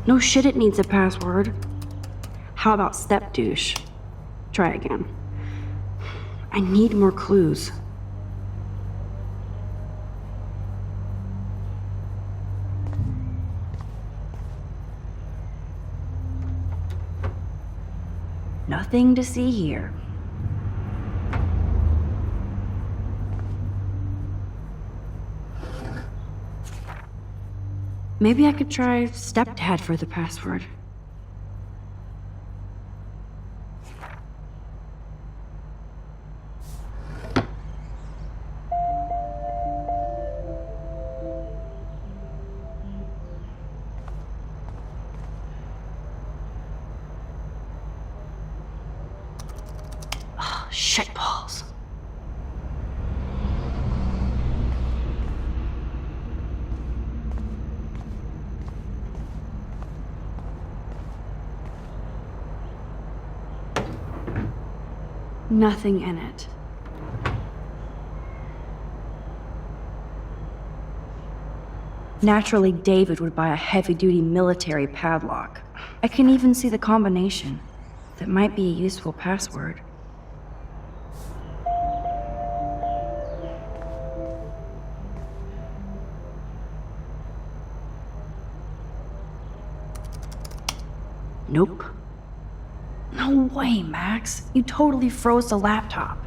No shit it needs a password. How about step douche? Try again. I need more clues. Nothing to see here. Maybe I could try stepdad for the password. Oh, shit balls. Nothing in it. Naturally, David would buy a heavy-duty military padlock. I can even see the combination. That might be a useful password. Nope. No way, Max. You totally froze the laptop.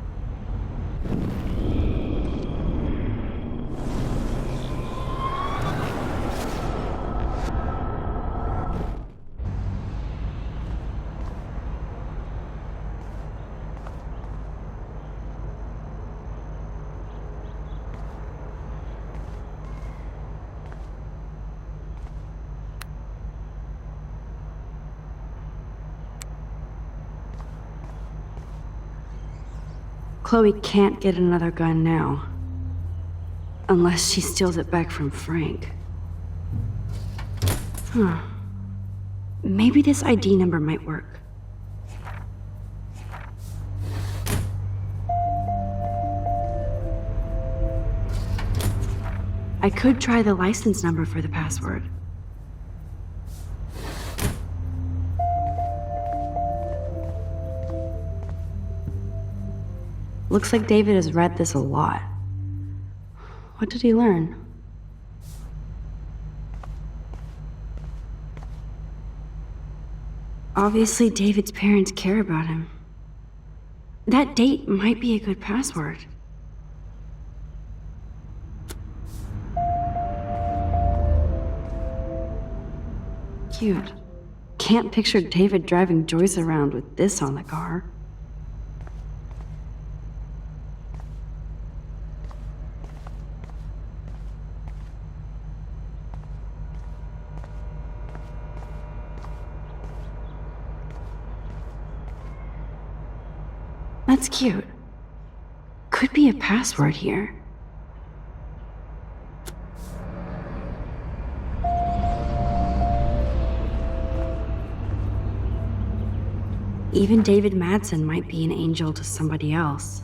Chloe can't get another gun now. Unless she steals it back from Frank. Huh. Maybe this ID number might work. I could try the license number for the password. Looks like David has read this a lot. What did he learn? Obviously, David's parents care about him. That date might be a good password. Cute. Can't picture David driving Joyce around with this on the car. That's cute. Could be a password here. Even David Madsen might be an angel to somebody else.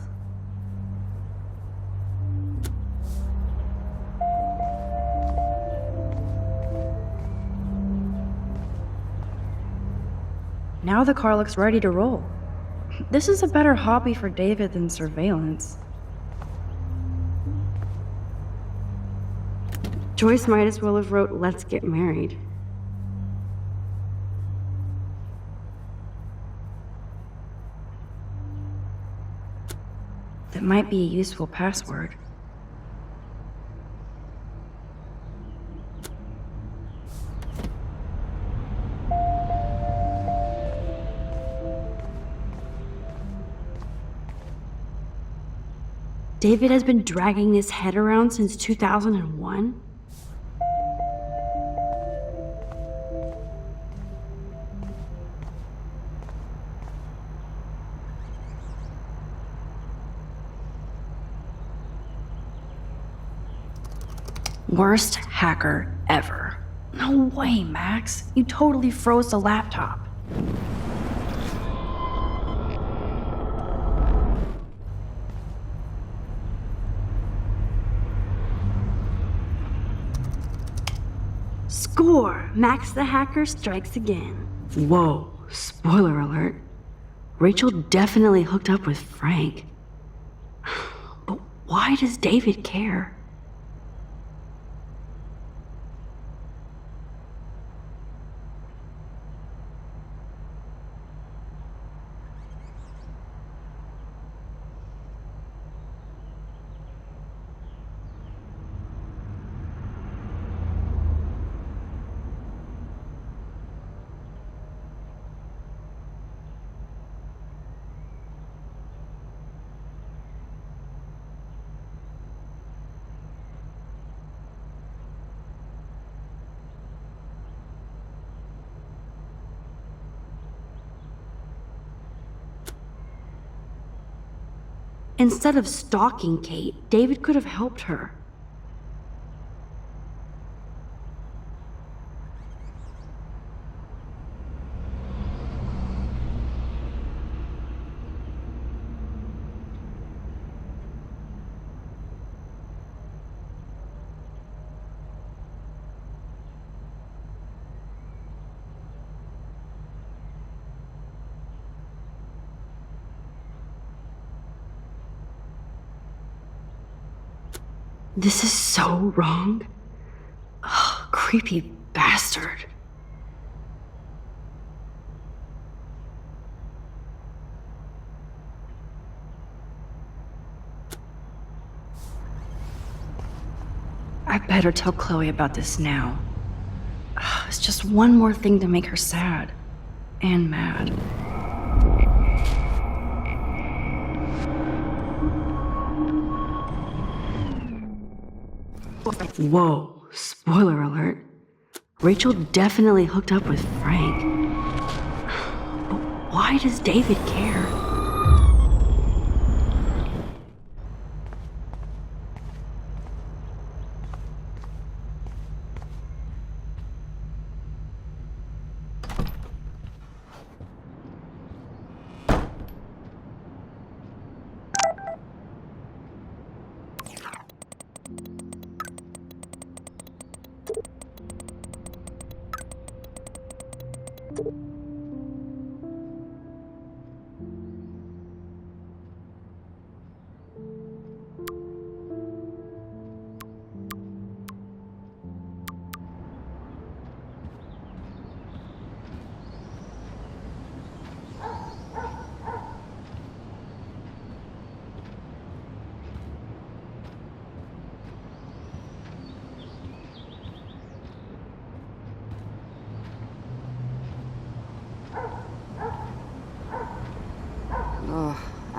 Now the car looks ready to roll. This is a better hobby for David than surveillance. Joyce might as well have wrote, "Let's get married." That might be a useful password. David has been dragging this head around since 2001? Worst hacker ever. No way, Max. You totally froze the laptop. Score! Max the hacker strikes again. Whoa, spoiler alert. Rachel definitely hooked up with Frank. But why does David care? Instead of stalking Kate, David could have helped her. This is so wrong. Ugh, creepy bastard. I better tell Chloe about this now. Ugh, it's just one more thing to make her sad and mad. Whoa, spoiler alert. Rachel definitely hooked up with Frank. But why does David care?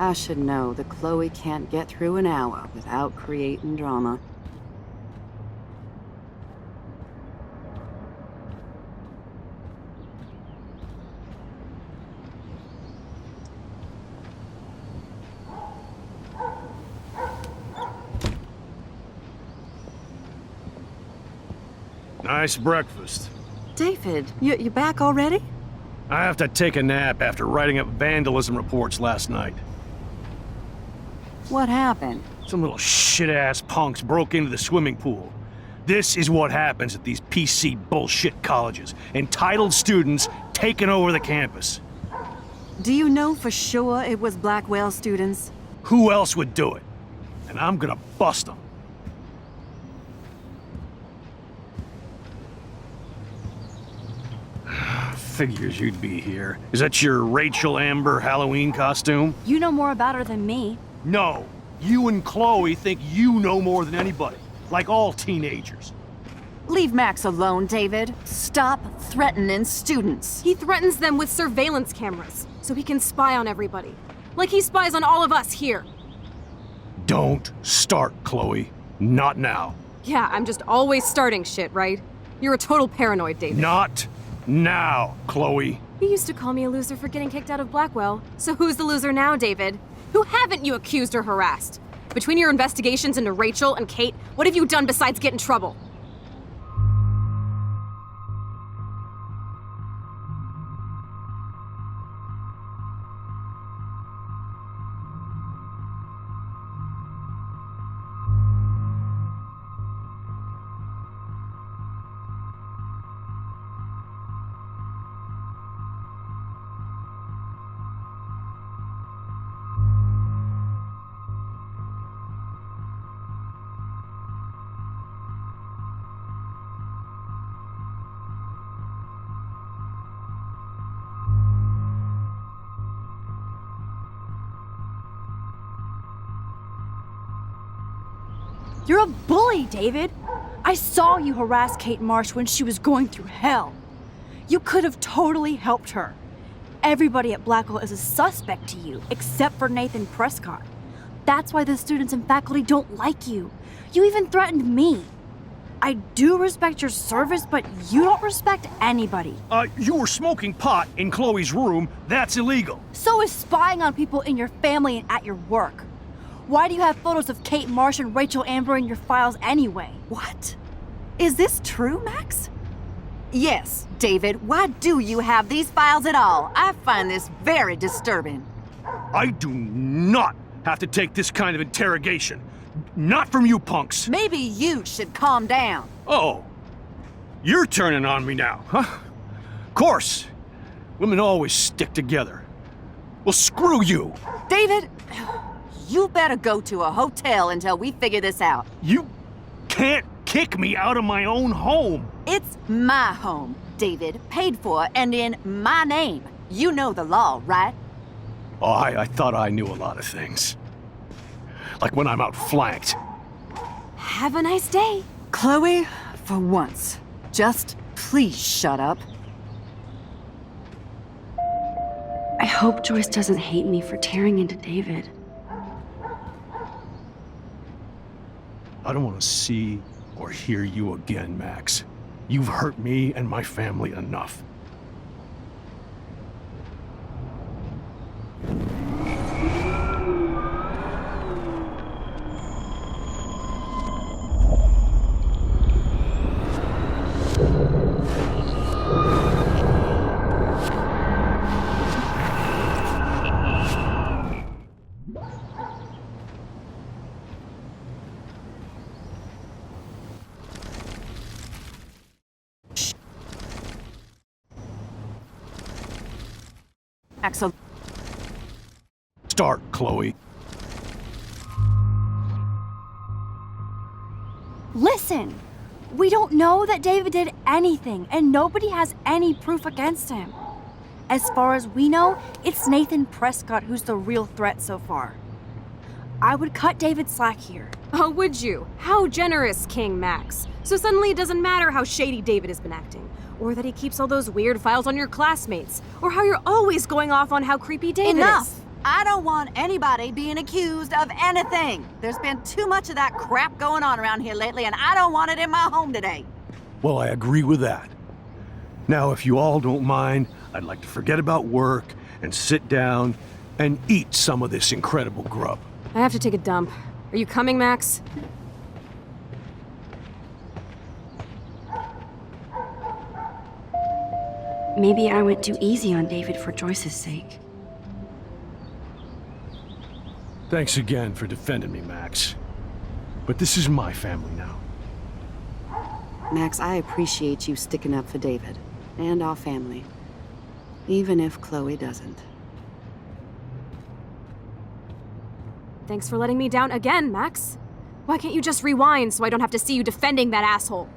I should know that Chloe can't get through an hour without creating drama. Nice breakfast. David, you back already? I have to take a nap after writing up vandalism reports last night. What happened? Some little shit-ass punks broke into the swimming pool. This is what happens at these PC bullshit colleges. Entitled students taking over the campus. Do you know for sure it was Blackwell students? Who else would do it? And I'm gonna bust them. Figures you'd be here. Is that your Rachel Amber Halloween costume? You know more about her than me. No. You and Chloe think you know more than anybody. Like all teenagers. Leave Max alone, David. Stop threatening students. He threatens them with surveillance cameras, so he can spy on everybody. Like he spies on all of us here. Don't start, Chloe. Not now. Yeah, I'm just always starting shit, right? You're a total paranoid, David. Not now, Chloe. You used to call me a loser for getting kicked out of Blackwell. So who's the loser now, David? Who haven't you accused or harassed? Between your investigations into Rachel and Kate, what have you done besides get in trouble? You're a bully, David. I saw you harass Kate Marsh when she was going through hell. You could have totally helped her. Everybody at Blackwell is a suspect to you, except for Nathan Prescott. That's why the students and faculty don't like you. You even threatened me. I do respect your service, but you don't respect anybody. You were smoking pot in Chloe's room. That's illegal. So is spying on people in your family and at your work. Why do you have photos of Kate Marsh and Rachel Amber in your files anyway? What? Is this true, Max? Yes, David, why do you have these files at all? I find this very disturbing. I do not have to take this kind of interrogation. Not from you punks. Maybe you should calm down. Oh, you're turning on me now, huh? Of course. Women always stick together. Well, screw you. David, you better go to a hotel until we figure this out. You can't kick me out of my own home. It's my home, David, paid for and in my name. You know the law, right? Oh, I thought I knew a lot of things. Like when I'm outflanked. Have a nice day. Chloe, for once, just please shut up. I hope Joyce doesn't hate me for tearing into David. I don't want to see or hear you again, Max. You've hurt me and my family enough. Axel, Start, Chloe. Listen, we don't know that David did anything, and nobody has any proof against him. As far as we know, it's Nathan Prescott who's the real threat so far. I would cut David slack here. Oh, would you? How generous, King Max. So suddenly it doesn't matter how shady David has been acting, or that he keeps all those weird files on your classmates, or how you're always going off on how creepy David enough! is. I don't want anybody being accused of anything. There's been too much of that crap going on around here lately, and I don't want it in my home today. Well, I agree with that. Now, if you all don't mind, I'd like to forget about work and sit down and eat some of this incredible grub. I have to take a dump. Are you coming, Max? Maybe I went too easy on David for Joyce's sake. Thanks again for defending me, Max. But this is my family now. Max, I appreciate you sticking up for David and our family, even if Chloe doesn't. Thanks for letting me down again, Max. Why can't you just rewind so I don't have to see you defending that asshole?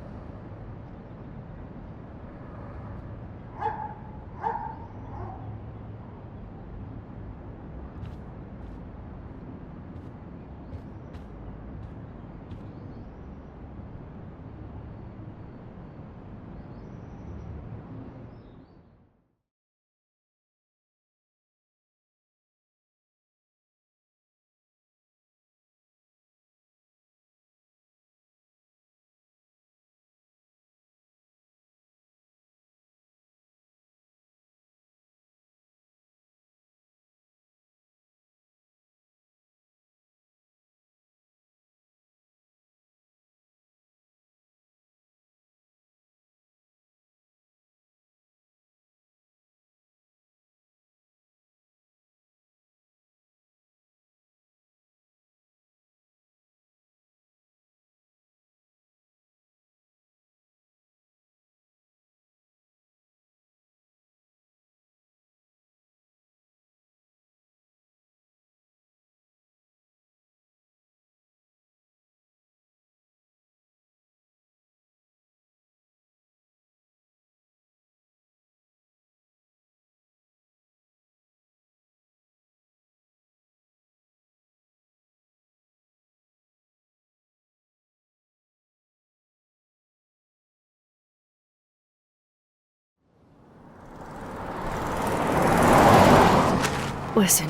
Listen,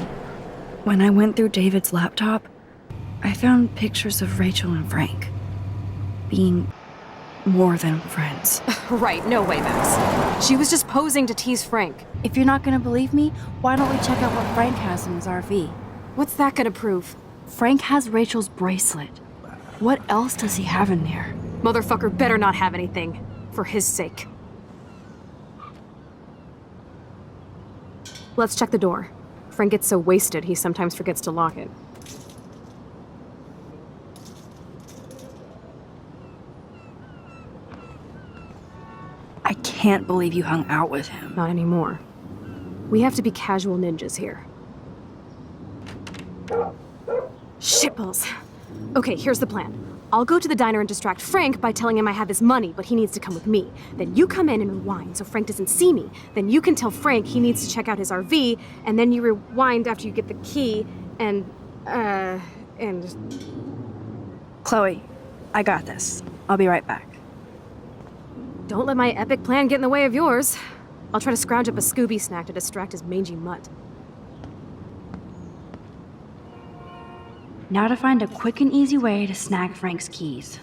when I went through David's laptop, I found pictures of Rachel and Frank being more than friends. Right, no way, Max. She was just posing to tease Frank. If you're not gonna believe me, why don't we check out what Frank has in his RV? What's that gonna prove? Frank has Rachel's bracelet. What else does he have in there? Motherfucker better not have anything. For his sake. Let's check the door. Frank gets so wasted, he sometimes forgets to lock it. I can't believe you hung out with him. Not anymore. We have to be casual ninjas here. Shitballs. Okay, here's the plan. I'll go to the diner and distract Frank by telling him I have his money, but he needs to come with me. Then you come in and rewind so Frank doesn't see me. Then you can tell Frank he needs to check out his RV, and then you rewind after you get the key, and... Chloe, I got this. I'll be right back. Don't let my epic plan get in the way of yours. I'll try to scrounge up a Scooby snack to distract his mangy mutt. Now to find a quick and easy way to snag Frank's keys.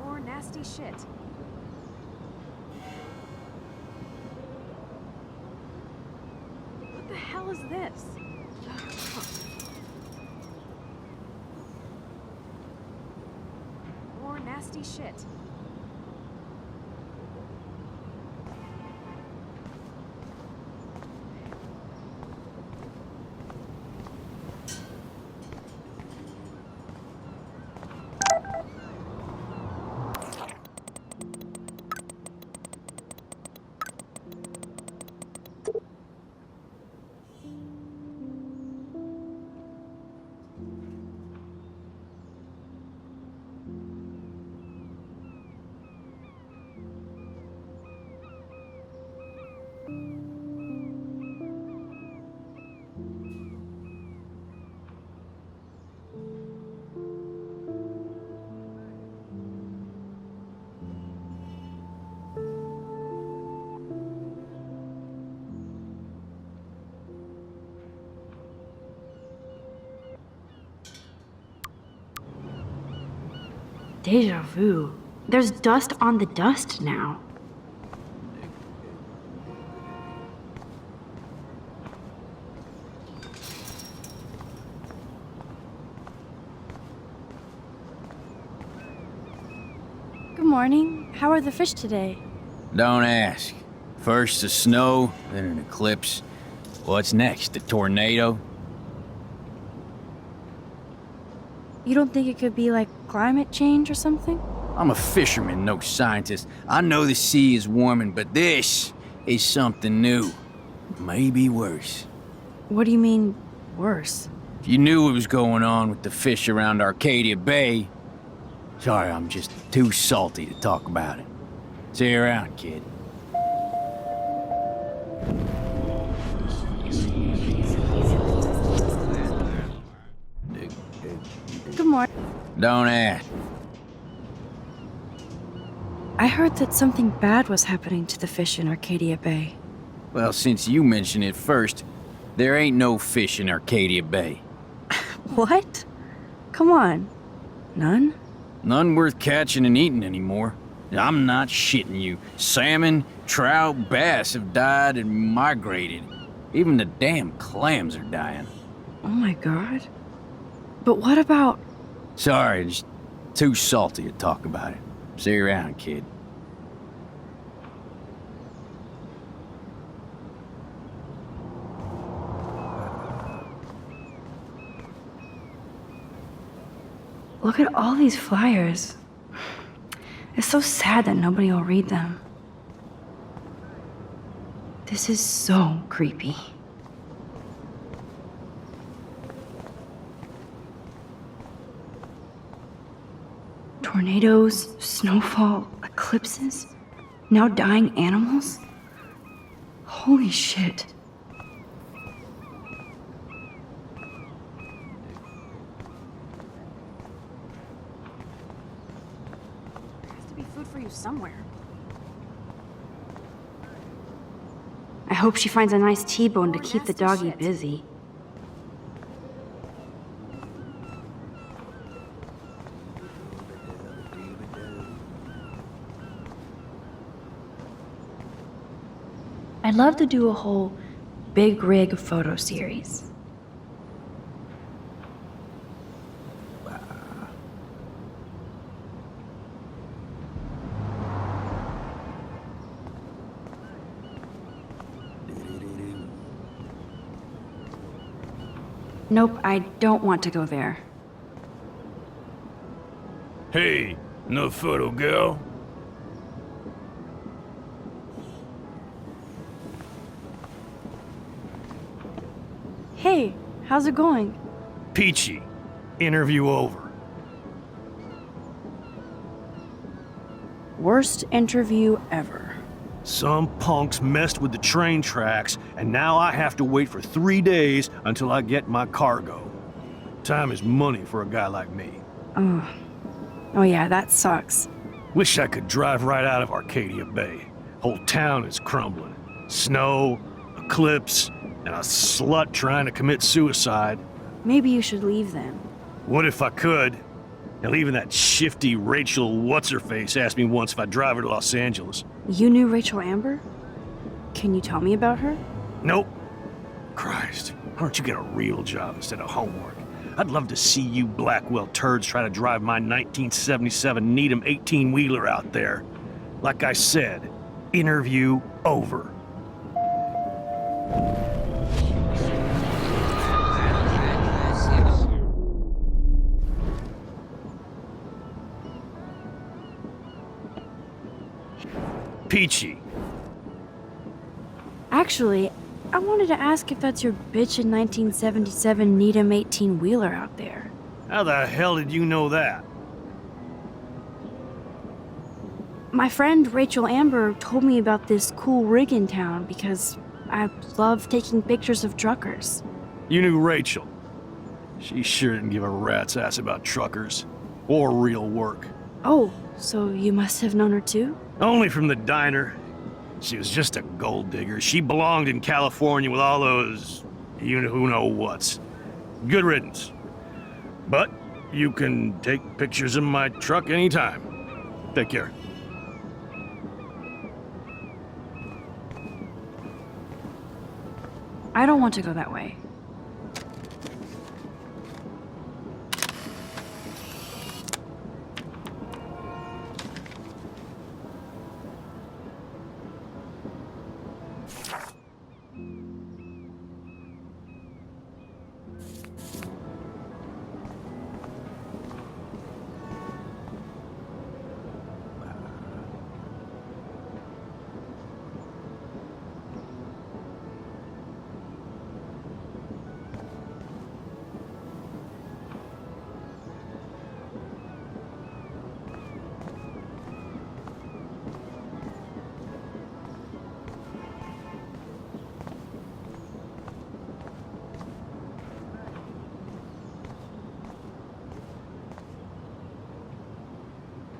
Or nasty shit. What the hell is this? Or nasty shit. Deja vu. There's dust on the dust now. Good morning. How are the fish today? Don't ask. First the snow, then an eclipse. What's next, a tornado? You don't think it could be like climate change or something? I'm a fisherman, no scientist. I know the sea is warming, but this is something new. Maybe worse. What do you mean, worse? If you knew what was going on with the fish around Arcadia Bay... Sorry, I'm just too salty to talk about it. See you around, kid. Good morning. Don't ask. I heard that something bad was happening to the fish in Arcadia Bay. Well, since you mentioned it first, there ain't no fish in Arcadia Bay. What? Come on. None? None worth catching and eating anymore. I'm not shitting you. Salmon, trout, bass have died and migrated. Even the damn clams are dying. Oh my god. But what about... Sorry, just too salty to talk about it. See you around, kid. Look at all these flyers. It's so sad that nobody will read them. This is so creepy. Tornadoes, snowfall, eclipses, now dying animals? Holy shit. food for you somewhere. I hope she finds a nice T-bone to keep the doggy busy. I'd love to do a whole big rig photo series. Nope, I don't want to go there. Hey, no photo girl? Hey, how's it going? Peachy. Interview over. Worst interview ever. Some punks messed with the train tracks, and now I have to wait for 3 days until I get my cargo. Time is money for a guy like me. Oh yeah, that sucks. Wish I could drive right out of Arcadia Bay. Whole town is crumbling. Snow, eclipse, and a slut trying to commit suicide. Maybe you should leave then. What if I could? Hell, even that shifty Rachel What's-Her-Face asked me once if I'd drive her to Los Angeles. You knew Rachel Amber? Can you tell me about her? Nope. Christ, why don't you get a real job instead of homework? I'd love to see you Blackwell turds try to drive my 1977 Needham 18-wheeler out there. Like I said, interview over. Peachy. Actually, I wanted to ask if that's your bitchin' 1977 Needham 18-wheeler out there. How the hell did you know that? My friend Rachel Amber told me about this cool rig in town because I love taking pictures of truckers. You knew Rachel. She sure didn't give a rat's ass about truckers. Or real work. Oh, so you must have known her too? Only from the diner. She was just a gold digger. She belonged in California with all those you-know-who-know-whats. Good riddance. But you can take pictures of my truck anytime. Take care. I don't want to go that way.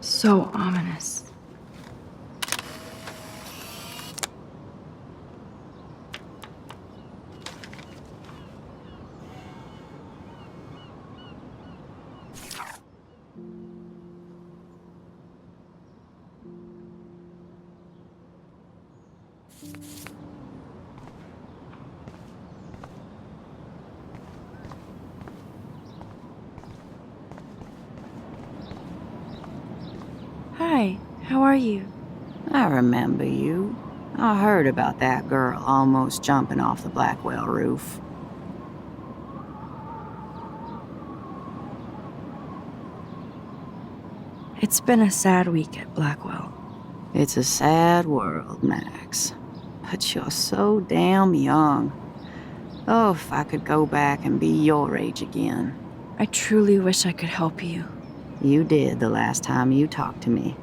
So ominous. Hi, how are you? I remember you. I heard about that girl almost jumping off the Blackwell roof. It's been a sad week at Blackwell. It's a sad world, Max. But you're so damn young. Oh, if I could go back and be your age again. I truly wish I could help you. You did the last time you talked to me.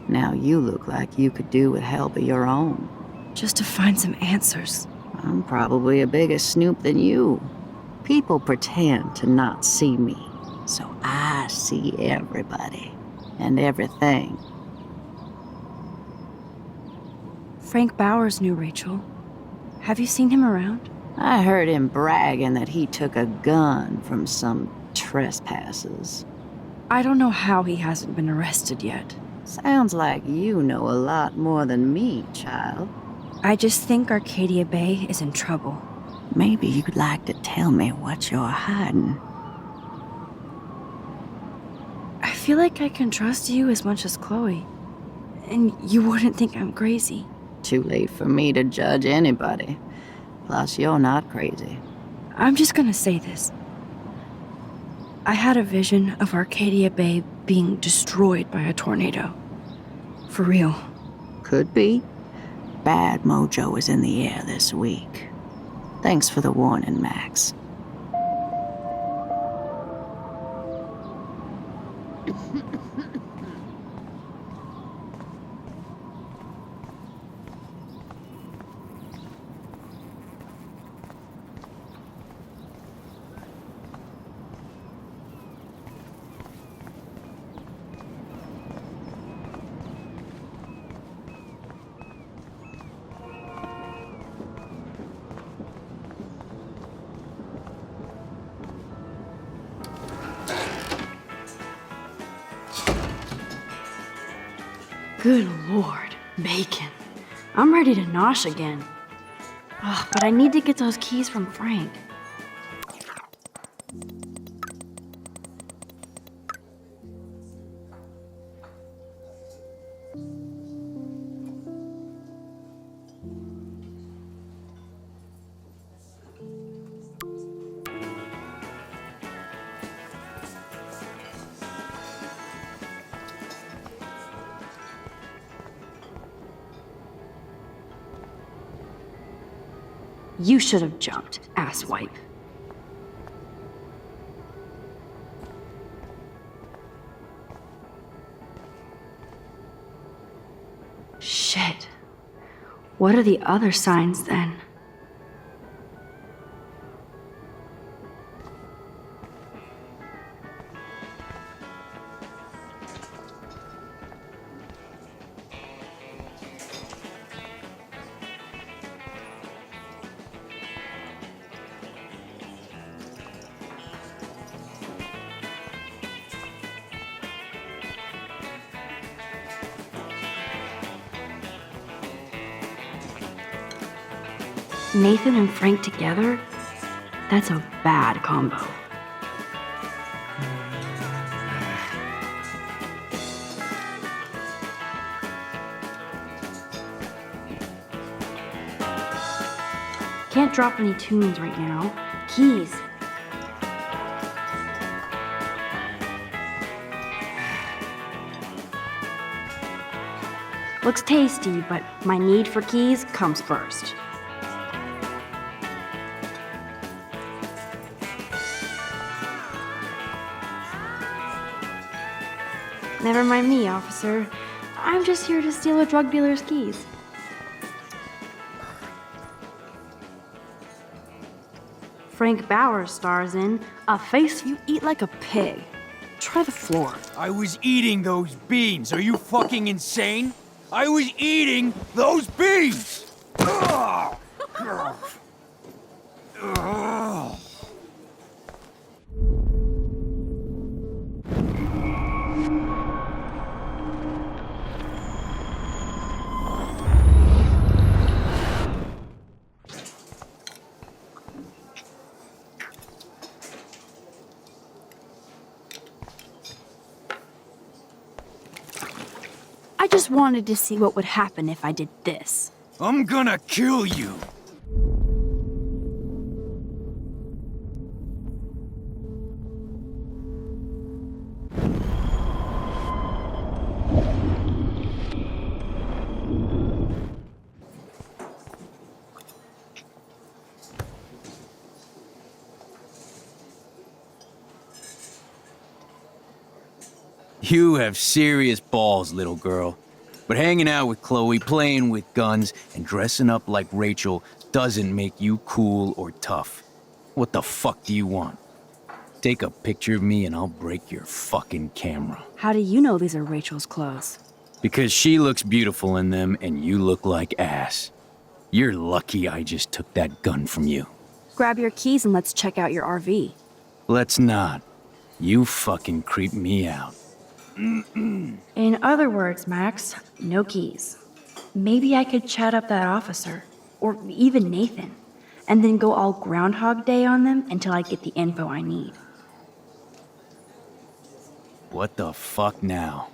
Now you look like you could do with help of your own. Just to find some answers. I'm probably a bigger snoop than you. People pretend to not see me, so I see everybody and everything. Frank Bowers knew Rachel. Have you seen him around? I heard him bragging that he took a gun from some trespassers. I don't know how he hasn't been arrested yet. Sounds like you know a lot more than me, child. I just think Arcadia Bay is in trouble. Maybe you'd like to tell me what you're hiding. I feel like I can trust you as much as Chloe. And you wouldn't think I'm crazy. Too late for me to judge anybody. Plus, you're not crazy. I'm just gonna say this. I had a vision of Arcadia Bay being destroyed by a tornado. For real. Could be. Bad mojo is in the air this week. Thanks for the warning, Max. Good lord, bacon. I'm ready to nosh again. Ugh, but I need to get those keys from Frank. You should have jumped, asswipe. Shit. What are the other signs then? Nathan and Frank together? That's a bad combo. Can't drop any tunes right now. Keys. Looks tasty, but my need for keys comes first. Never mind me, officer. I'm just here to steal a drug dealer's keys. Frank Bowers stars in A Face You Eat Like a Pig. Try the floor. I was eating those beans. Are you fucking insane? I was eating those beans! Ugh. Ugh. Ugh. I just wanted to see what would happen if I did this. I'm gonna kill you. You have serious balls, little girl. But hanging out with Chloe, playing with guns, and dressing up like Rachel doesn't make you cool or tough. What the fuck do you want? Take a picture of me and I'll break your fucking camera. How do you know these are Rachel's clothes? Because she looks beautiful in them and you look like ass. You're lucky I just took that gun from you. Grab your keys and let's check out your RV. Let's not. You fucking creep me out. In other words, Max, no keys. Maybe I could chat up that officer, or even Nathan, and then go all Groundhog Day on them until I get the info I need. What the fuck now?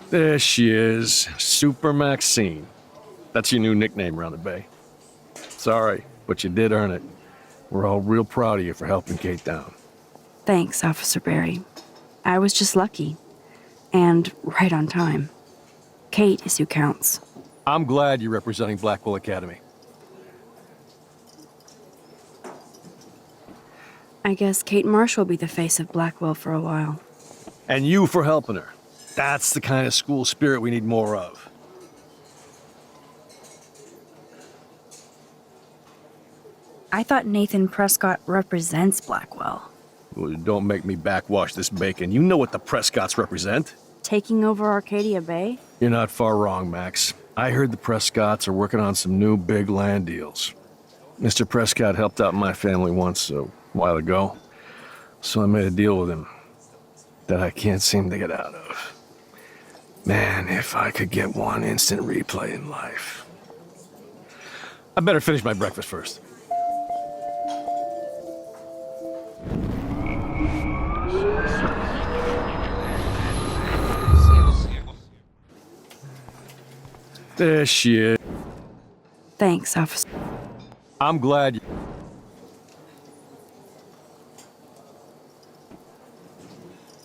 There she is, Super Maxine. That's your new nickname around the Bay. Sorry, but you did earn it. We're all real proud of you for helping Kate down. Thanks, Officer Barry. I was just lucky. And right on time. Kate is who counts. I'm glad you're representing Blackwell Academy. I guess Kate Marsh will be the face of Blackwell for a while. And you for helping her. That's the kind of school spirit we need more of. I thought Nathan Prescott represents Blackwell. Well, don't make me backwash this bacon. You know what the Prescotts represent. Taking over Arcadia Bay? You're not far wrong, Max. I heard the Prescotts are working on some new big land deals. Mr. Prescott helped out my family once a while ago, so I made a deal with him that I can't seem to get out of. Man, if I could get one instant replay in life. I better finish my breakfast first. There she is. Thanks, Officer. I'm glad.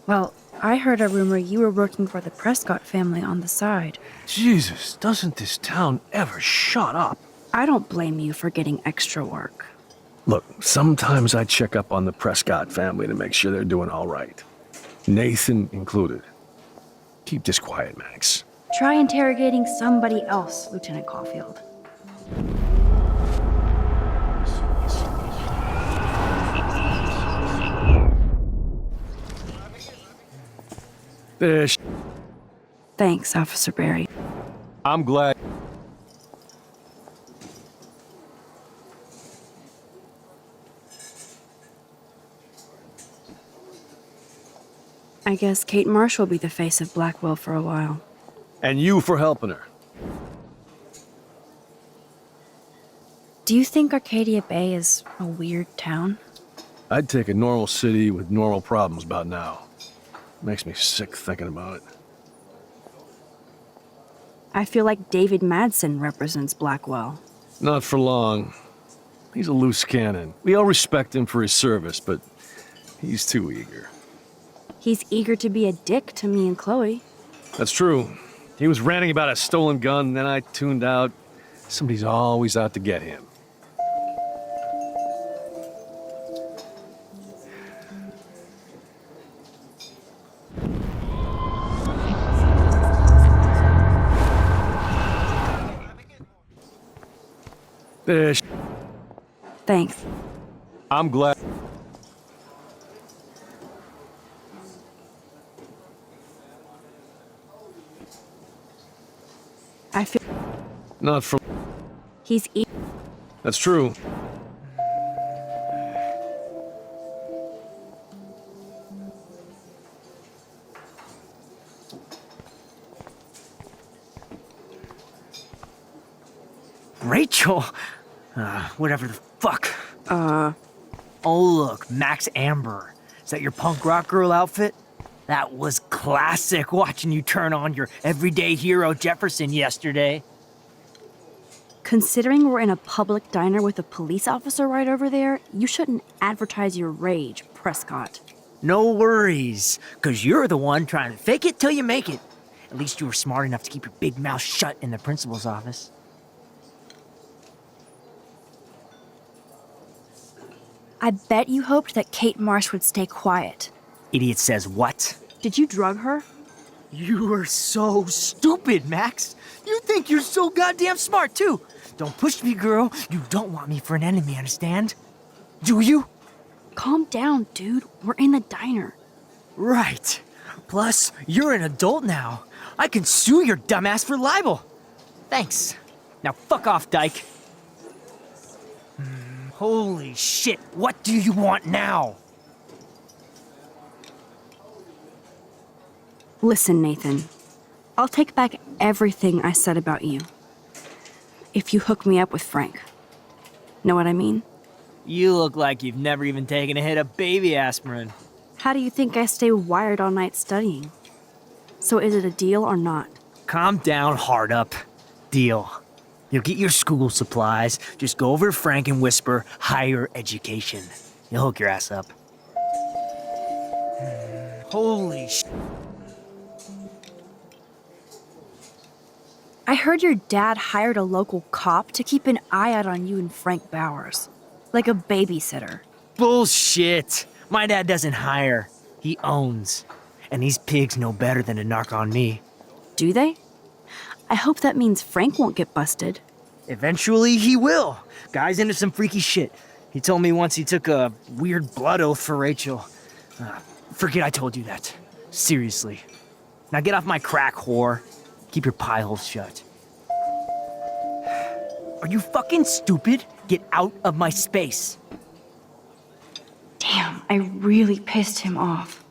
Well, I heard a rumor you were working for the Prescott family on the side. Jesus, doesn't this town ever shut up? I don't blame you for getting extra work. Look, sometimes I check up on the Prescott family to make sure they're doing all right. Nathan included. Keep this quiet, Max. Try interrogating somebody else, Lieutenant Caulfield. There. Thanks, Officer Barry. I'm glad. I guess Kate Marsh will be the face of Blackwell for a while. And you for helping her. Do you think Arcadia Bay is a weird town? I'd take a normal city with normal problems about now. Makes me sick thinking about it. I feel like David Madsen represents Blackwell. Not for long. He's a loose cannon. We all respect him for his service, but he's too eager. He's eager to be a dick to me and Chloe. That's true. He was ranting about a stolen gun, then I tuned out. Somebody's always out to get him. There. Thanks. I'm glad. I feel Not for. he's That's true. Rachel? Whatever the fuck. Oh, look, Max Amber. Is that your punk rock girl outfit? That was classic watching you turn on your everyday hero Jefferson yesterday. Considering we're in a public diner with a police officer right over there, you shouldn't advertise your rage, Prescott. No worries, because you're the one trying to fake it till you make it. At least you were smart enough to keep your big mouth shut in the principal's office. I bet you hoped that Kate Marsh would stay quiet. Idiot says what? Did you drug her? You are so stupid, Max. You think you're so goddamn smart, too. Don't push me, girl. You don't want me for an enemy, understand? Do you? Calm down, dude. We're in the diner. Right. Plus, you're an adult now. I can sue your dumbass for libel. Thanks. Now fuck off, dyke. Holy shit, what do you want now? Listen, Nathan. I'll take back everything I said about you. If you hook me up with Frank. Know what I mean? You look like you've never even taken a hit of baby aspirin. How do you think I stay wired all night studying? So is it a deal or not? Calm down, hard up. Deal. You'll get your school supplies. Just go over to Frank and whisper higher education. You'll hook your ass up. Holy sh... I heard your dad hired a local cop to keep an eye out on you and Frank Bowers. Like a babysitter. Bullshit. My dad doesn't hire. He owns. And these pigs know better than to narc on me. Do they? I hope that means Frank won't get busted. Eventually, he will. Guy's into some freaky shit. He told me once he took a weird blood oath for Rachel. Forget I told you that. Seriously. Now get off my crack, whore. Keep your pie holes shut. Are you fucking stupid? Get out of my space. Damn, I really pissed him off.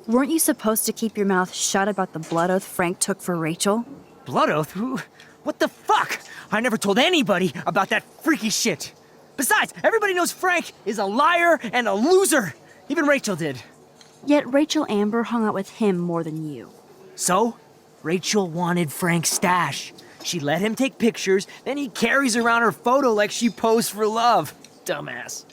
Weren't you supposed to keep your mouth shut about the blood oath Frank took for Rachel? Blood oath? Who? What the fuck? I never told anybody about that freaky shit. Besides, everybody knows Frank is a liar and a loser. Even Rachel did. Yet Rachel Amber hung out with him more than you. So, Rachel wanted Frank's stash. She let him take pictures, then he carries around her photo like she posed for love. Dumbass.